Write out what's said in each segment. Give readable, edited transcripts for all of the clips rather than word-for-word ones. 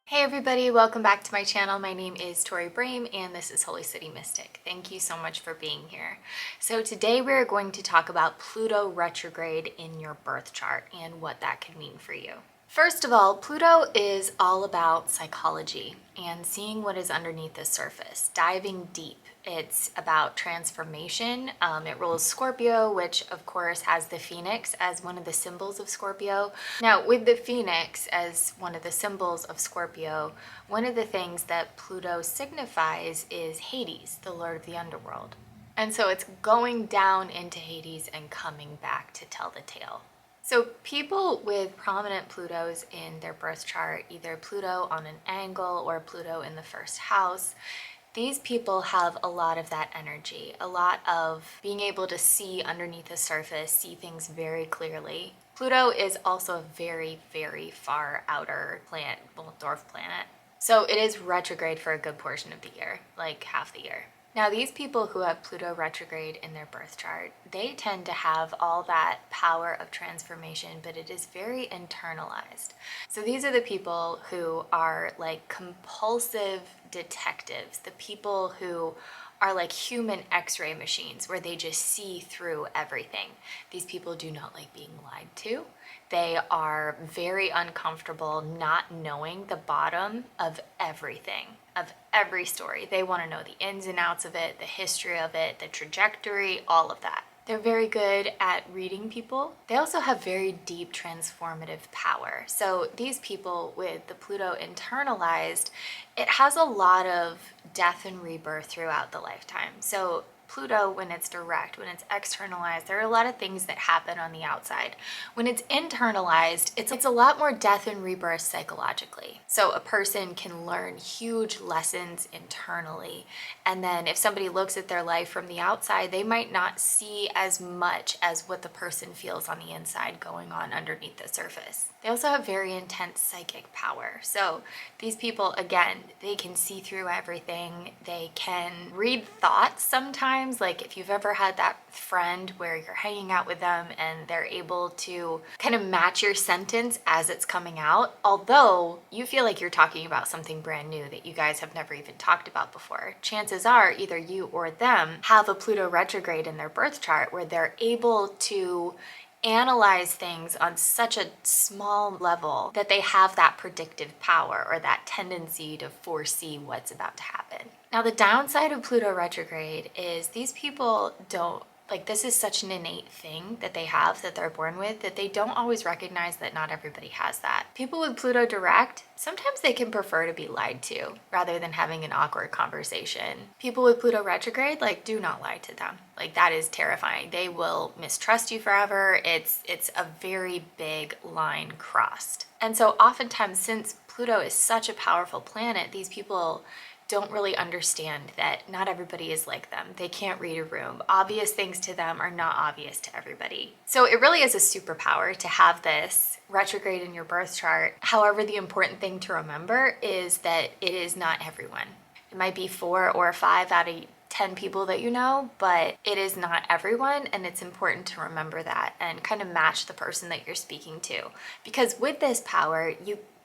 Hey everybody, welcome back to my channel. My name is Tori Brame and this is Holy City Mystic. Thank you so much for being here. So today we're going to talk about Pluto retrograde in your birth chart and what that can mean for you. First of all, Pluto is all about psychology and seeing what is underneath the surface, diving deep. It's about transformation. It rules Scorpio, which of course has the phoenix as one of the symbols of Scorpio. Now, with the phoenix as one of the symbols of Scorpio, one of the things that Pluto signifies is Hades, the lord of the underworld. And so it's going down into Hades and coming back to tell the tale. So people with prominent Plutos in their birth chart, either Pluto on an angle or Pluto in the first house, these people have a lot of that energy, a lot of being able to see underneath the surface, see things very clearly. Pluto is also a very, very far outer planet, well, dwarf planet. So it is retrograde for a good portion of the year, like half the year. Now, these people who have Pluto retrograde in their birth chart, they tend to have all that power of transformation, but it is very internalized. So these are the people who are like compulsive detectives, the people who are like human x-ray machines where they just see through everything. These people do not like being lied to. They are very uncomfortable not knowing the bottom of everything, of every story. They want to know the ins and outs of it, the history of it, the trajectory, all of that. They're very good at reading people. They also have very deep transformative power. So these people with the Pluto internalized, it has a lot of death and rebirth throughout the lifetime. So Pluto, when it's direct, when it's externalized, there are a lot of things that happen on the outside. When it's internalized, it's a lot more death and rebirth psychologically. So a person can learn huge lessons internally. And then if somebody looks at their life from the outside, they might not see as much as what the person feels on the inside going on underneath the surface. They also have very intense psychic power. So these people, again, they can see through everything. They can read thoughts sometimes. Like if you've ever had that friend where you're hanging out with them and they're able to kind of match your sentence as it's coming out, although you feel like you're talking about something brand new that you guys have never even talked about before. Chances are either you or them have a Pluto retrograde in their birth chart where they're able to analyze things on such a small level that they have that predictive power or that tendency to foresee what's about to happen. Now, the downside of Pluto retrograde is these people don't, like, this is such an innate thing that they have, that they're born with, that they don't always recognize that not everybody has that. People with Pluto direct, sometimes they can prefer to be lied to rather than having an awkward conversation. People with Pluto retrograde, like, do not lie to them. Like, that is terrifying. They will mistrust you forever. It's a very big line crossed. And so oftentimes, since Pluto is such a powerful planet, these people don't really understand that not everybody is like them. They can't read a room. Obvious things to them are not obvious to everybody. So it really is a superpower to have this retrograde in your birth chart. However, the important thing to remember is that it is not everyone. It might be 4 or 5 out of 10 people that you know, but it is not everyone, and it's important to remember that and kind of match the person that you're speaking to. Because with this power,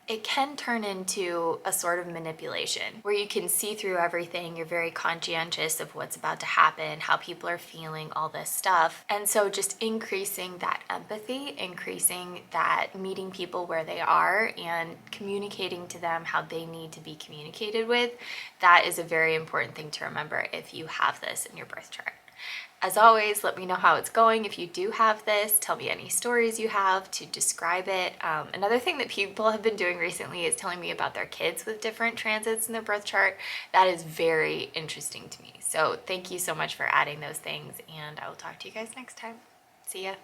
it can turn into a sort of manipulation where you can see through everything. You're very conscientious of what's about to happen, how people are feeling, all this stuff. And so just increasing that empathy, increasing that meeting people where they are and communicating to them how they need to be communicated with, that is a very important thing to remember if you have this in your birth chart. As always, let me know how it's going. If you do have this, tell me any stories you have to describe it. Another thing that people have been doing recently is telling me about their kids with different transits in their birth chart. That is very interesting to me. So thank you so much for adding those things, and I will talk to you guys next time. See ya.